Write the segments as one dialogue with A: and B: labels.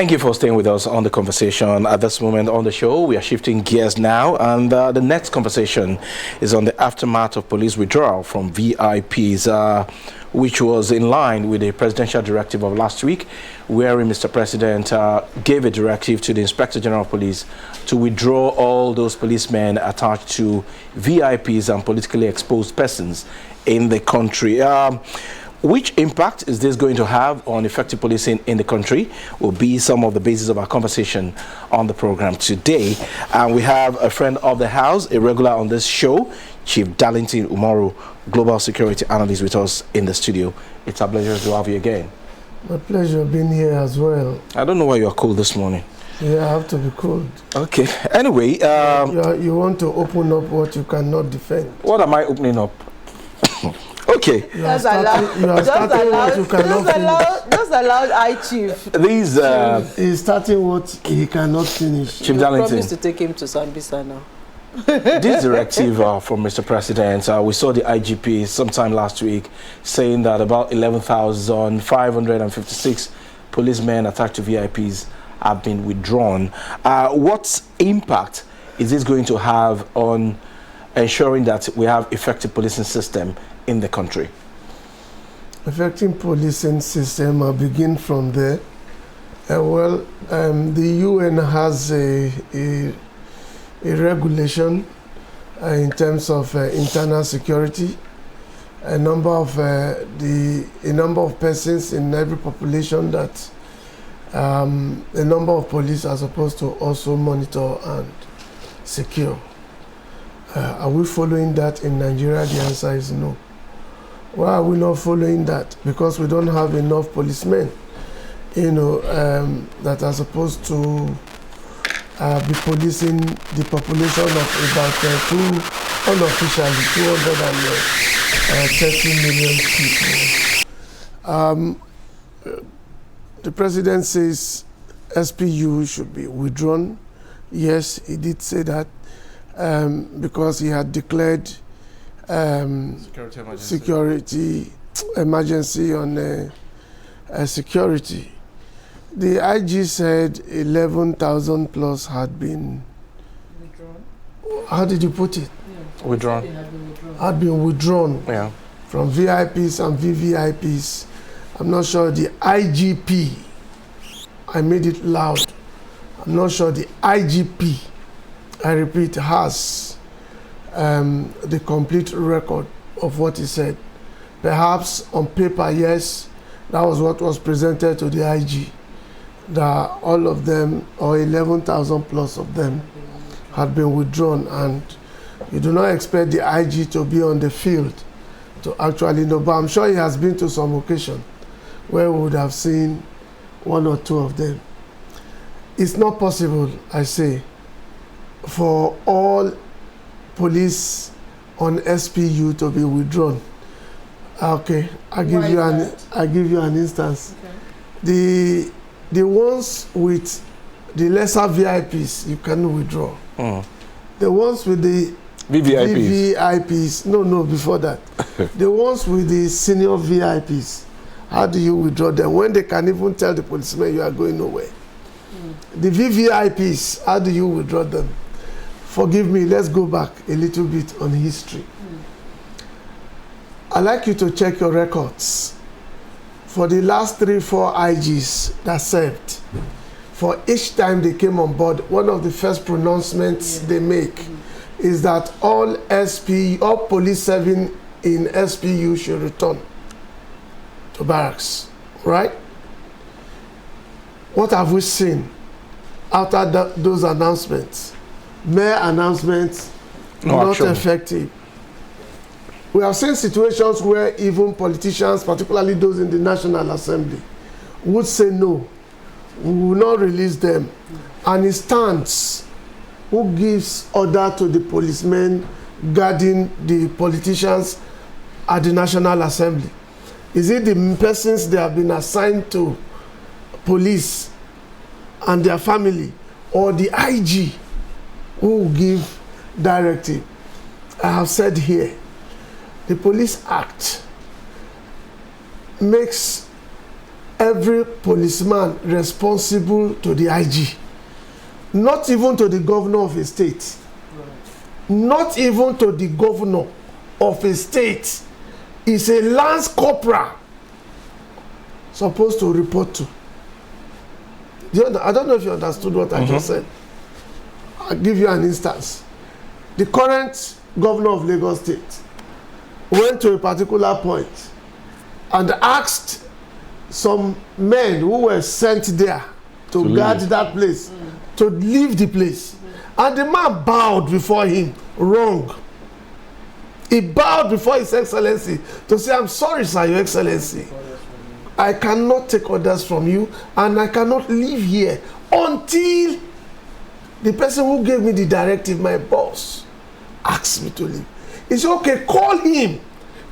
A: Thank you for staying with us on the conversation. At this moment on the show, we are shifting gears now, and the next conversation is on the aftermath of police withdrawal from VIPs, which was in line with the presidential directive of last week, wherein Mr. President gave a directive to the Inspector General of Police to withdraw all those policemen attached to VIPs and politically exposed persons in the country. Which impact is this going to have on effective policing in the country will be some of the basis of our conversation on the program today. And we have a friend of the house, a regular on this show, Chief Darlington Umaru, Global Security Analyst, with us in the studio. It's a pleasure to have you again.
B: My pleasure being here as well.
A: I don't know why you are cold this morning.
B: Yeah, I have to be cold.
A: Okay. Anyway.
B: You want to open up what you cannot defend.
A: What am I opening up? Okay.
C: Just allow I Chief.
A: These
B: he's starting what he cannot finish.
A: Chief Darlington.
C: Promise to take him to Sambisa now.
A: This directive from Mr. President, we saw the IGP sometime last week saying that about 11,556 policemen attached to VIPs have been withdrawn. What impact is this going to have on ensuring that we have effective policing system in the country?
B: Effective policing system, I'll begin from there. The UN has a regulation in terms of internal security. A number of persons in every population that a number of police are supposed to also monitor and secure. Are we following that in Nigeria? The answer is no. Why are we not following that? Because we don't have enough policemen, that are supposed to be policing the population of about unofficially 230 million people. The president says SPU should be withdrawn. Yes, he did say that. Because he had declared security emergency on security. The IG said 11,000 plus had been withdrawn. How did you put it?
A: Yeah. Withdrawn.
B: Had been withdrawn.
A: Yeah.
B: From VIPs and VVIPs. I'm not sure the IGP. I made it loud. I'm not sure the IGP, I repeat, has the complete record of what he said. Perhaps on paper, yes, that was what was presented to the IG, that all of them, or 11,000 plus of them, had been withdrawn, and you do not expect the IG to be on the field to actually know, but I'm sure he has been to some occasion where we would have seen one or two of them. It's not possible, I say, for all police on SPU to be withdrawn. Okay, I'll give you an instance. Okay. The ones with the lesser VIPs you can withdraw. The ones with the VVIPs, no, before that. The ones with the senior VIPs, how do you withdraw them when they can even tell the policeman you are going nowhere? The VVIPs, how do you withdraw them? Forgive me, let's go back a little bit on history. I'd like you to check your records. For the last 3-4 IGs that served, for each time they came on board, one of the first pronouncements they make is that all police serving in SPU should return to barracks, right? What have we seen after those announcements? Mere announcements, not effective. We have seen situations where even politicians, particularly those in the National Assembly, would say no we will not release them. And it stands. Who gives order to the policemen guarding the politicians at the National Assembly? Is it the persons they have been assigned to police and their family, or the IG who will give directive? I have said here, the Police Act makes every policeman responsible to the IG, not even to the governor of a state. Not even to the governor of a state. Is a lance corporal supposed to report to. I don't know if you understood what I just said. I'll give you an instance. The current governor of Lagos State went to a particular point and asked some men who were sent there to guard that place to leave the place. And the man bowed before him. Wrong. He bowed before His Excellency to say, I'm sorry, sir, Your Excellency. I cannot take orders from you, and I cannot leave here until the person who gave me the directive, my boss, asks me to leave. He said, okay, call him.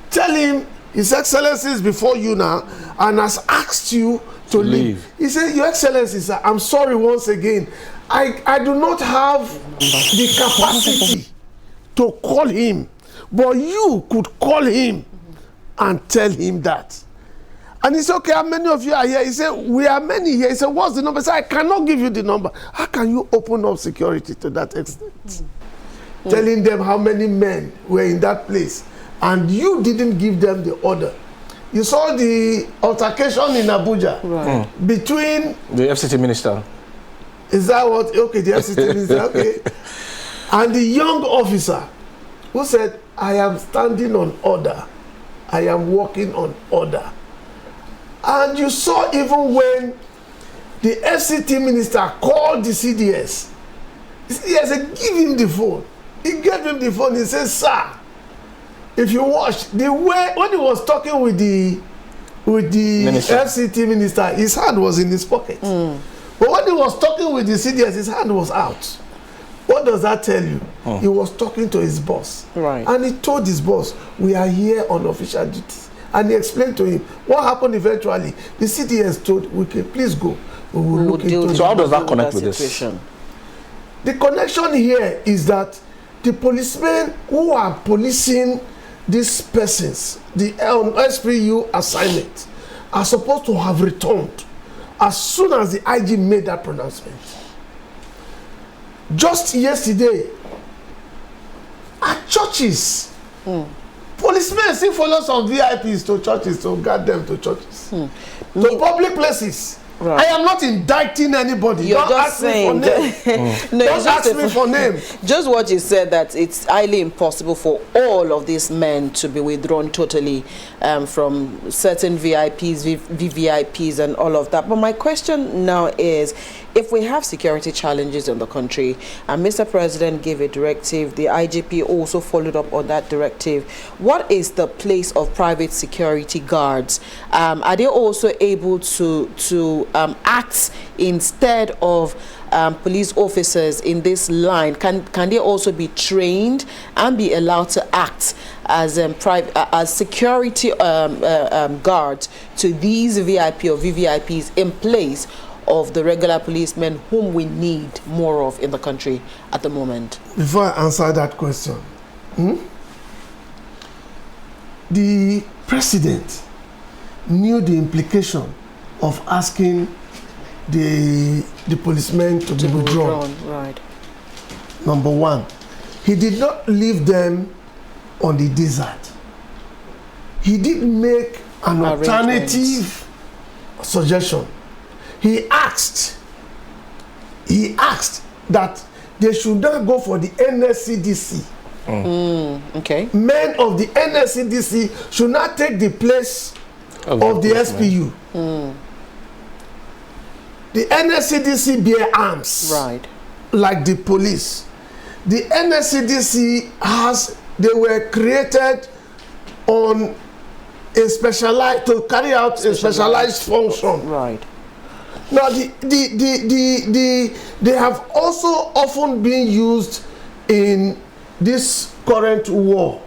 B: Tell him His Excellency is before you now and has asked you to leave. He said, Your Excellency, sir, I'm sorry once again. I do not have the capacity to call him. But you could call him and tell him that. And he said, okay, how many of you are here? He said, we are many here. He said, what's the number? He said, I cannot give you the number. How can you open up security to that extent? Telling them how many men were in that place. And you didn't give them the order. You saw the altercation in Abuja between...
A: The FCT minister.
B: Is that what? Okay, the FCT minister, okay. And the young officer who said, I am standing on order. I am working on order. And you saw even when the FCT minister called the CDS, the CDS said, give him the phone. He gave him the phone. He said, sir, if you watch, the way, when he was talking with the FCT minister, his hand was in his pocket. But when he was talking with the CDS, his hand was out. What does that tell you? He was talking to his boss. Right. And he told his boss, we are here on official duties. And he explained to him what happened eventually. The CDS told, okay, please go. We will look into it.
A: So how does that connect with this?
B: The connection here is that the policemen who are policing these persons, the SPU assignment, are supposed to have returned as soon as the IG made that pronouncement. Just yesterday, at churches, policemen still follow some VIPs to churches to guard them to churches, to public places. Right. I am not indicting anybody.
C: You're
B: Don't
C: just
B: ask
C: saying.
B: me for name.
C: No,
B: Don't ask me for name.
C: Just what you said, that it's highly impossible for all of these men to be withdrawn totally from certain VIPs, VVIPs and all of that. But my question now is, if we have security challenges in the country and Mr. President gave a directive, the IGP also followed up on that directive, what is the place of private security guards? Are they also able to act instead of police officers in this line? Can they also be trained and be allowed to act as as security guards to these VIP or VVIPs in place of the regular policemen whom we need more of in the country at the moment?
B: Before I answer that question, the president knew the implication of asking the policemen to be withdrawn. Right. Number one, he did not leave them on the desert. He did make an alternative suggestion. He asked that they should not go for the NSCDC. Okay. Men of the NSCDC should not take the place of the SPU. The NSCDC bear arms, right, like the police. The NSCDC they were created to carry out a specialized function. Right. Now, they have also often been used in this current war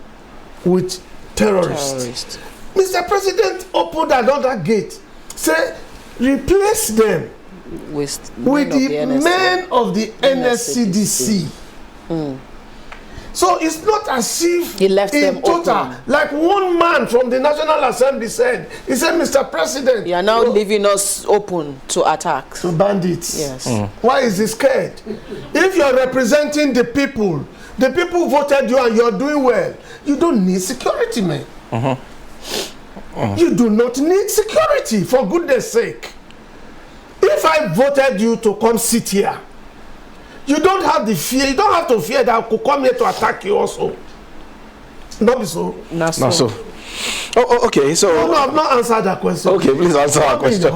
B: with terrorists. Mr. President opened another gate, say replace them with the men of the NSCDC. So it's not as if
C: he left them
B: total,
C: open.
B: like one man from the National Assembly said, he said, Mr. President,
C: you are now leaving us open to attacks.
B: To bandits.
C: Yes.
B: Why is he scared? If you're representing the people voted you and you're doing well, you don't need security, man. You do not need security, for goodness sake. If I voted you to come sit here, you don't have the fear, you don't have to fear that I could come here to attack you also. Not be so.
A: Not so. Oh, okay, so...
B: No, I've not answered that question.
A: Okay, please answer that question.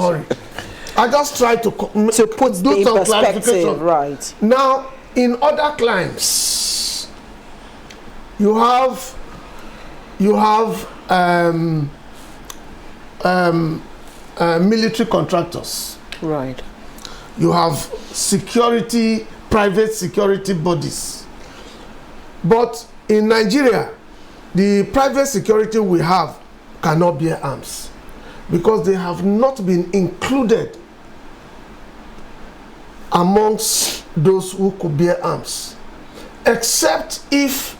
B: I just try to put
C: do some clarification. Right.
B: Now, in other climes, you have military contractors.
C: Right.
B: You have private security bodies. But in Nigeria, the private security we have cannot bear arms because they have not been included amongst those who could bear arms, except if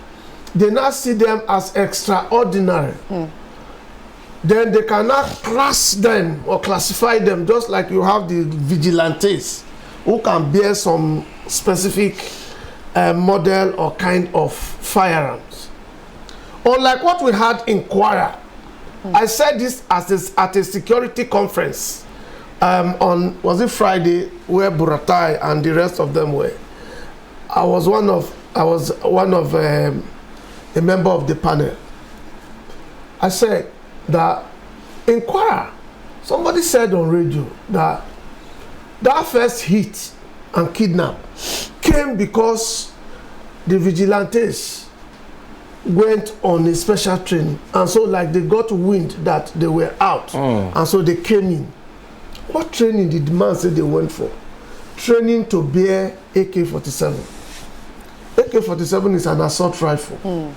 B: they now see them as extraordinary. Then they cannot class them or classify them, just like you have the vigilantes who can bear some specific model or kind of firearms. Unlike what we had in Kwara, I said this at a security conference on, was it Friday, where Buratai and the rest of them were. I was one of a member of the panel. I said that in Kwara, somebody said on radio that first hit and kidnap came because the vigilantes went on a special training, and so like they got wind that they were out, and so they came in. What training did the man say they went for? Training to bear AK-47. AK-47 is an assault rifle.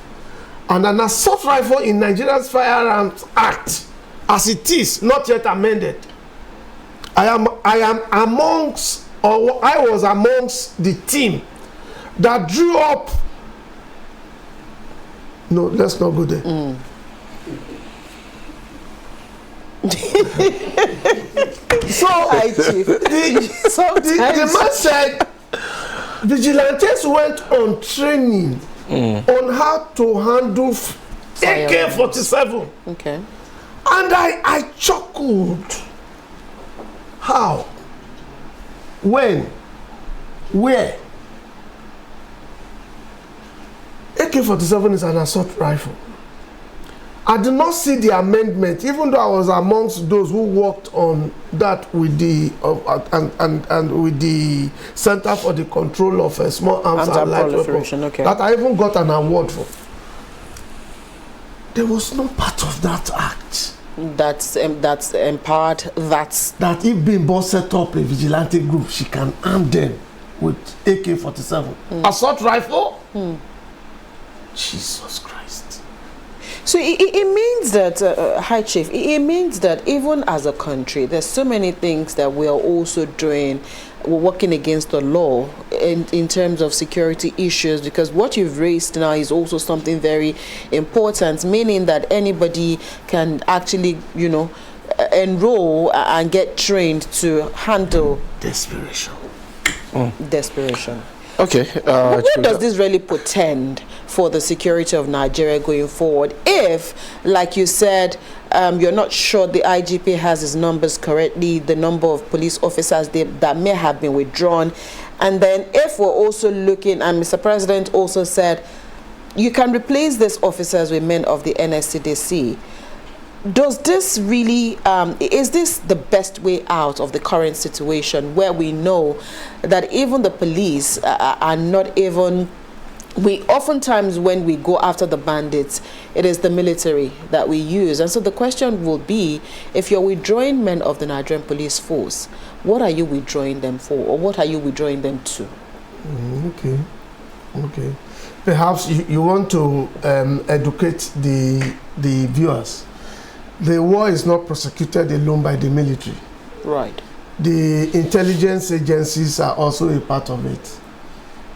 B: And an assault rifle in Nigeria's Firearms Act, as it is, not yet amended. I was amongst the team that drew up. No, let's not go there. So the man said vigilantes went on training on how to handle AK-47.
C: Okay.
B: And I chuckled. How? When? Where? AK-47 is an assault rifle. I did not see the amendment, even though I was amongst those who worked on that with the and with the Center for the Control of Small Arms and Light Weapons, that I even got an award for. There was no part of that act
C: that's empowered that
B: if Bimbo set up a vigilante group, she can arm them with AK-47 assault rifle. Jesus Christ.
C: So it means that, High Chief, it means that even as a country, there's so many things that we are also doing. We're working against the law in terms of security issues, because what you've raised now is also something very important, meaning that anybody can actually, enroll and get trained to handle
B: desperation.
C: Desperation.
A: Okay.
C: What does this really portend for the security of Nigeria going forward? If, like you said, you're not sure the IGP has his numbers correctly, the number of police officers that may have been withdrawn, and then if we're also looking, and Mr. President also said, you can replace these officers with men of the NSCDC. Does this really, is this the best way out of the current situation where we know that even the police are not even, oftentimes when we go after the bandits, it is the military that we use. And so the question will be, if you're withdrawing men of the Nigerian police force, what are you withdrawing them for, or what are you withdrawing them to?
B: Okay. Perhaps you want to educate the viewers. The war is not prosecuted alone by the military.
C: Right.
B: The intelligence agencies are also a part of it.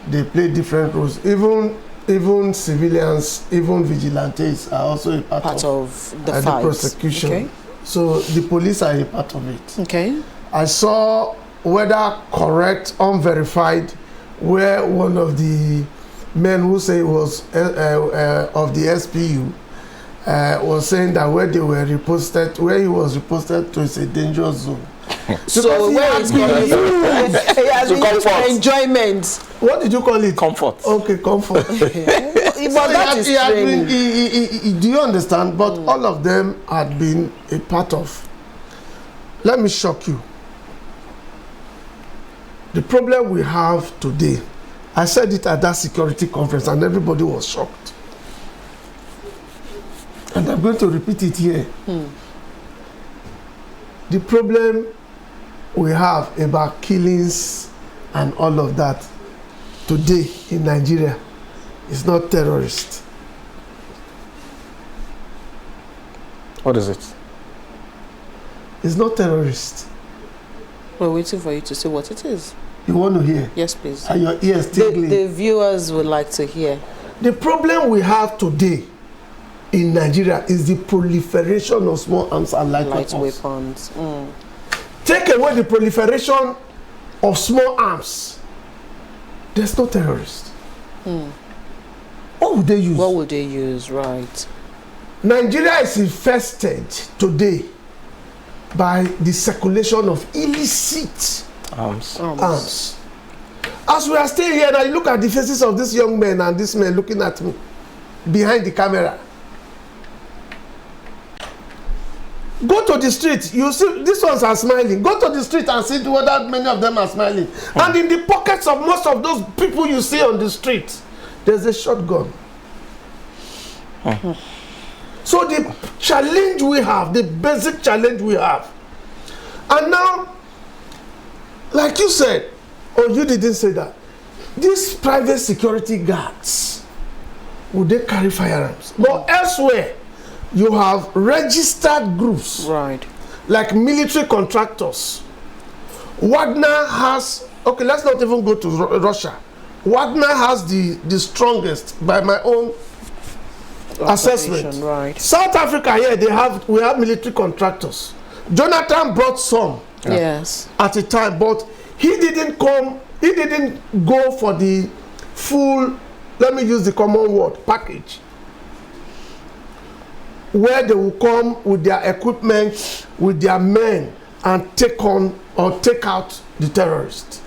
B: They play different roles. Even civilians, even vigilantes are also a part of
C: the
B: fight. The prosecution. Okay. So the police are a part of it.
C: Okay.
B: I saw, whether correct, unverified, where one of the men who say was of the SPU was saying that where he was reposted to is a dangerous zone.
C: So where is coming from? He has been enjoyment.
B: What did you call it?
A: Comfort.
B: Okay, comfort.
C: But that is training.
B: Do you understand? But all of them had been a part of. Let me shock you. The problem we have today, I said it at that security conference and everybody was shocked. And I'm going to repeat it here. The problem we have about killings and all of that today in Nigeria is not terrorist.
A: What is it?
B: It's not terrorist.
C: We're waiting for you to say what it is.
B: You want to hear?
C: Yes, please.
B: Are your ears tingling?
C: The viewers would like to hear.
B: The problem we have today in Nigeria is the proliferation of small arms and light weapons. Take away the proliferation of small arms, there's no terrorist. What would they use?
C: What would they use, right?
B: Nigeria is infested today by the circulation of illicit arms. As we are staying here, and I look at the faces of these young men and this man looking at me behind the camera. Go to the street, you see these ones are smiling. Go to the street and see whether many of them are smiling. And in the pockets of most of those people you see on the street, there's a shotgun. So the challenge we have, the basic challenge we have, and now, like you said, or you didn't say that, these private security guards, would they carry firearms? But elsewhere, you have registered groups,
C: right,
B: like military contractors. Wagner has, okay, let's not even go to Russia. Wagner has the strongest, by my own assessment.
C: Right.
B: South Africa, here we have military contractors. Jonathan brought some,
C: yes,
B: at a time, but he didn't go for the full, let me use the common word, package, where they will come with their equipment, with their men, and take on or take out the terrorists.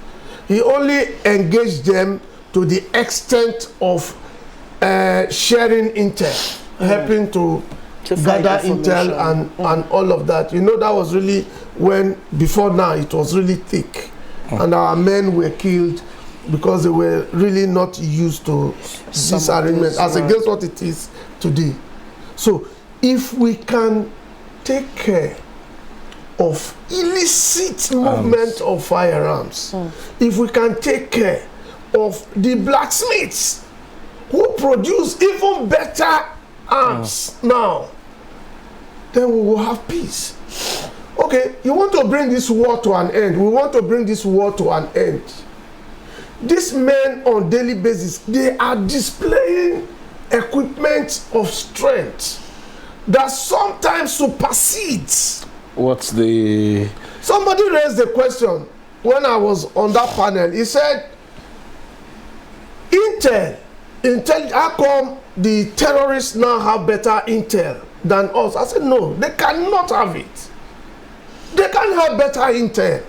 B: He only engaged them to the extent of sharing intel, helping to gather intel and all of that. You know, that was really when, before now, it was really thick. And our men were killed because they were really not used to this arrangement as against what it is today. So if we can take care of illicit movement of firearms, if we can take care of the blacksmiths who produce even better arms now, then we will have peace. Okay, you want to bring this war to an end. We want to bring this war to an end. These men on daily basis, they are displaying equipment of strength that sometimes supersedes.
A: What's the...
B: Somebody raised the question when I was on that panel. He said, Intel, how come the terrorists now have better intel than us? I said, no, they cannot have it. They can't have better intel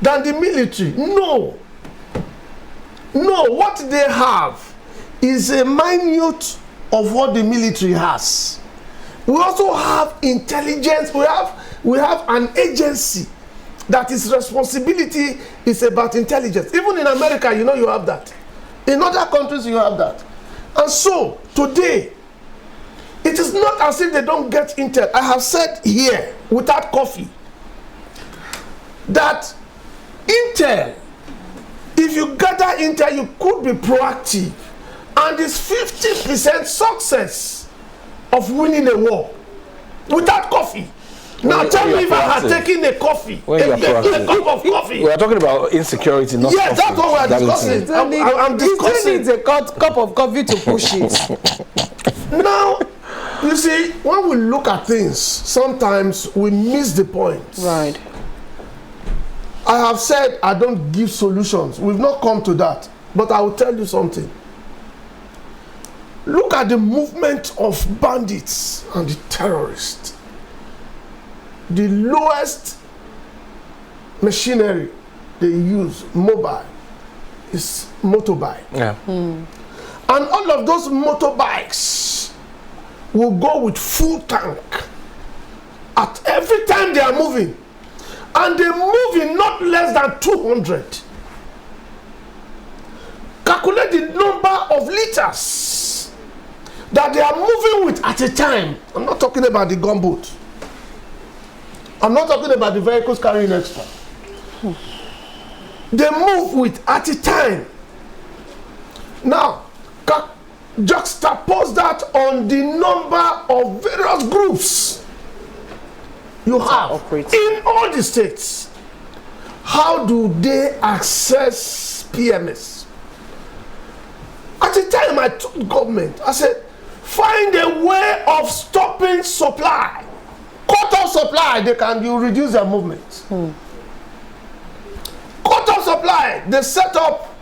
B: than the military. No. No, what they have is a minute of what the military has. We also have intelligence. We have an agency that its responsibility is about intelligence. Even in America, you know, you have that. In other countries, you have that. And so, today, It is not as if they don't get intel. I have said here, without coffee, that intel, if you gather intel, you could be proactive. And it's 50% success of winning a war without coffee. Now tell me if I had taken a coffee, a cup of coffee.
A: We are talking about insecurity, not
B: yes,
A: coffee.
B: that's what we are discussing. I'm discussing.
C: It needs a cup of coffee to push it.
B: Now, you see, when we look at things, sometimes we miss the point.
C: Right.
B: I have said I don't give solutions. We've not come to that. But I will tell you something. Look at the movement of bandits and the terrorists. The lowest machinery they use, mobile, is motorbike.
A: Yeah.
B: And all of those motorbikes will go with full tank at every time they are moving. And they move in not less than 200. Calculate the number of liters that they are moving with at a time. I'm not talking about the gunboat. I'm not talking about the vehicles carrying extra. They move with at a time. Now, juxtapose that on the number of various groups you have in all the states. How do they access PMS? At the time I told government, I said, find a way of stopping supply. Cut off supply, you reduce their movement. Cut off supply, they set up,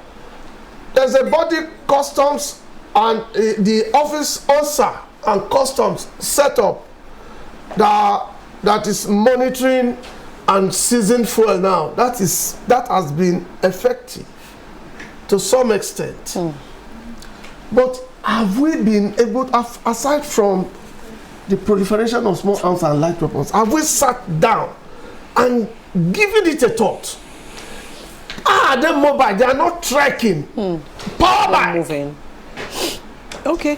B: there's a body customs and the office OSA and customs set up that is monitoring and seizing fuel now. That has been effective to some extent. But have we been able to, aside from the proliferation of small arms and light weapons, have we sat down and given it a thought? They're mobile, they are not trekking. Power by
C: Moving. Okay.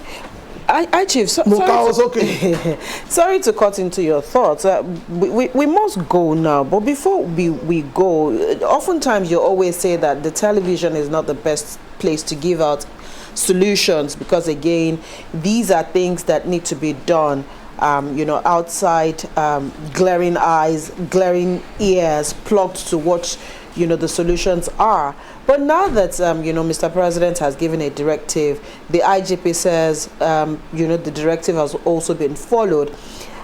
C: I Chief, sorry to cut into your thoughts. We must go now, but before we go, oftentimes you always say that the television is not the best place to give out solutions, because again, these are things that need to be done outside, glaring eyes, glaring ears, plugged to what the solutions are. But now that Mr. President has given a directive, the IGP says the directive has also been followed.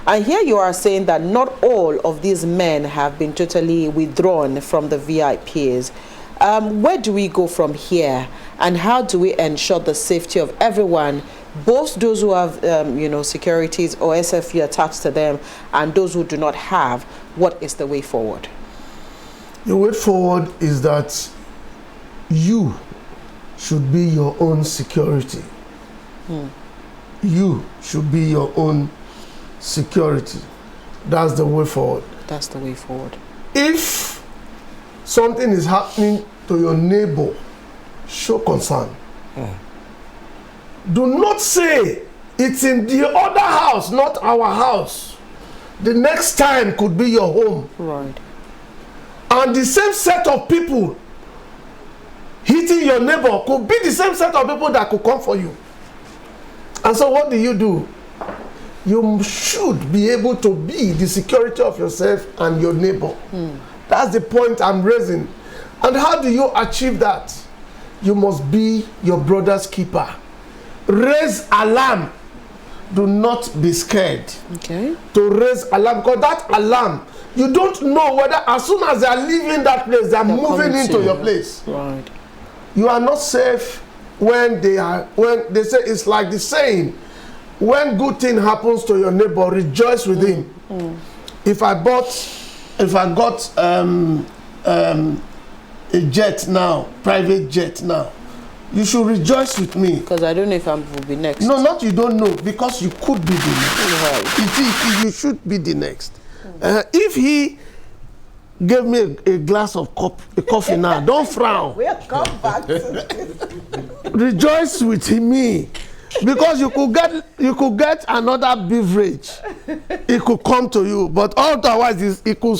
C: And here you are saying that not all of these men have been totally withdrawn from the VIPs. Where do we go from here, and how do we ensure the safety of everyone, both those who have securities or SFU attached to them and those who do not have? What is the way forward?
B: The way forward is that you should be your own security. You should be your own security. That's the way forward.
C: That's the way forward.
B: If something is happening to your neighbor, show concern. Do not say it's in the other house, not our house. The next time could be your home.
C: Right.
B: And the same set of people hitting your neighbor could be the same set of people that could come for you. And so what do? You should be able to be the security of yourself and your neighbor. That's the point I'm raising. And how do you achieve that? You must be your brother's keeper. Raise alarm. Do not be scared.
C: Okay.
B: To raise alarm, because that alarm, you don't know whether as soon as they are leaving that place, they are moving into your place.
C: Right.
B: You are not safe when they say, it's like the saying, when good thing happens to your neighbor, rejoice with him. If I got a jet now, private jet now, you should rejoice with me.
C: Because I don't know if I will be next.
B: No, not you don't know, because you could be the next.
C: Right.
B: You should be the next. If he gave me a glass of coffee now, don't frown.
C: We'll come back to
B: Rejoice with me, because you could get another beverage. It could come to you, but otherwise it could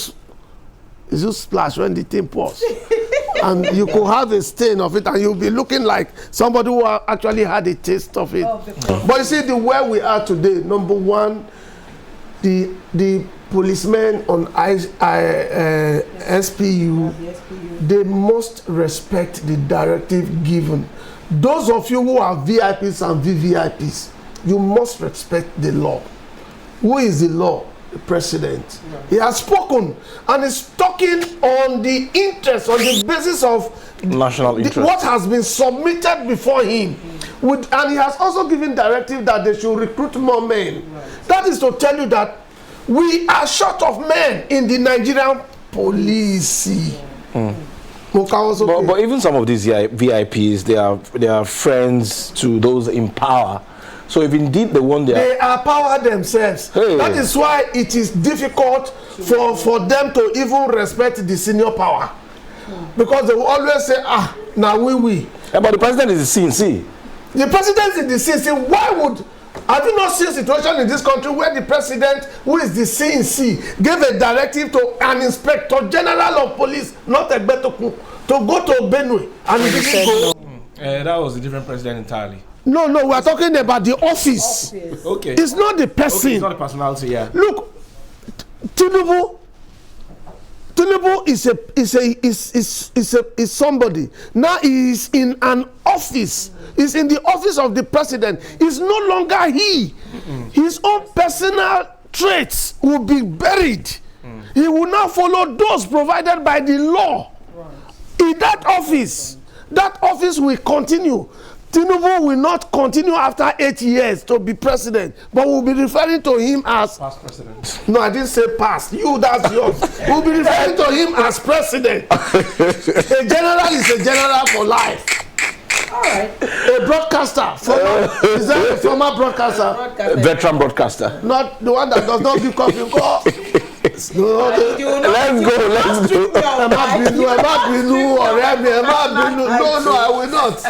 B: just splash when the thing pours. And you could have a stain of it, and you'll be looking like somebody who actually had a taste of it. But you see, the way we are today, number one, the policemen on SPU, they must respect the directive given. Those of you who are VIPs and VVIPs, you must respect the law. Who is the law? The president. Right. He has spoken and is talking on the interest, on the basis of
A: national interest,
B: what has been submitted before him. And he has also given directive that they should recruit more men. Right. That is to tell you that we are short of men in the Nigerian police.
A: But even some of these VIPs, they are friends to those in power. So if indeed they want
B: they are power themselves. Hey. That is why it is difficult for them to even respect the senior power. Because they will always say, now we.
A: But the president is the CNC.
B: The president is the CNC. Why would... Have you not seen a situation in this country where the president, who is the CNC, gave a directive to an inspector general of police, not a Betoku, to go to Benue, and he didn't go?
A: That was a different president entirely.
B: No, we are talking about the office.
A: Okay.
B: It's not the person.
A: Okay, it's not the personality, yeah.
B: Look, Tinubu is somebody. Now he is in an office. He's in the office of the president. He's no longer he. His own personal traits will be buried. He will now follow those provided by the law. In that office will continue. Tinubu will not continue after 8 years to be president, but we'll be referring to him as
A: past president.
B: No, I didn't say past. That's yours. We'll be referring to him as president. A general is a general for life.
C: All right.
B: A broadcaster. Is that a former broadcaster?
A: Veteran broadcaster.
B: Not the one that does not give coffee. Let's go. No, I will not.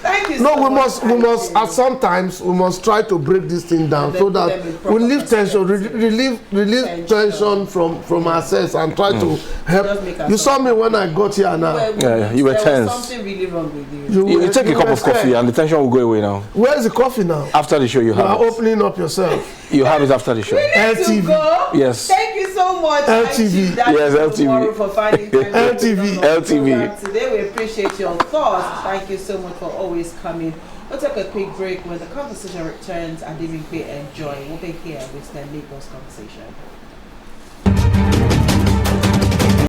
C: Thank you.
B: No, we must. At sometimes we must try to break this thing down so that we relieve tension, relieve tension from ourselves, and try to help. You saw me when I got here now.
A: Yeah, you were tense.
C: There was something really wrong with you.
A: You take a cup of coffee and the tension will go away now.
B: Where's the coffee now?
A: After the show, you have it.
B: You are opening up yourself.
A: You have it after the show.
B: LTV.
A: Yes.
C: Thank you so much.
B: LTV.
A: Yes, LTV.
C: For finding time
A: LTV.
C: Today we appreciate your thoughts. Thank you so much for always coming. We'll take a quick break. When the conversation returns, Adimikwe and Joy will be here with the Lagos Conversation.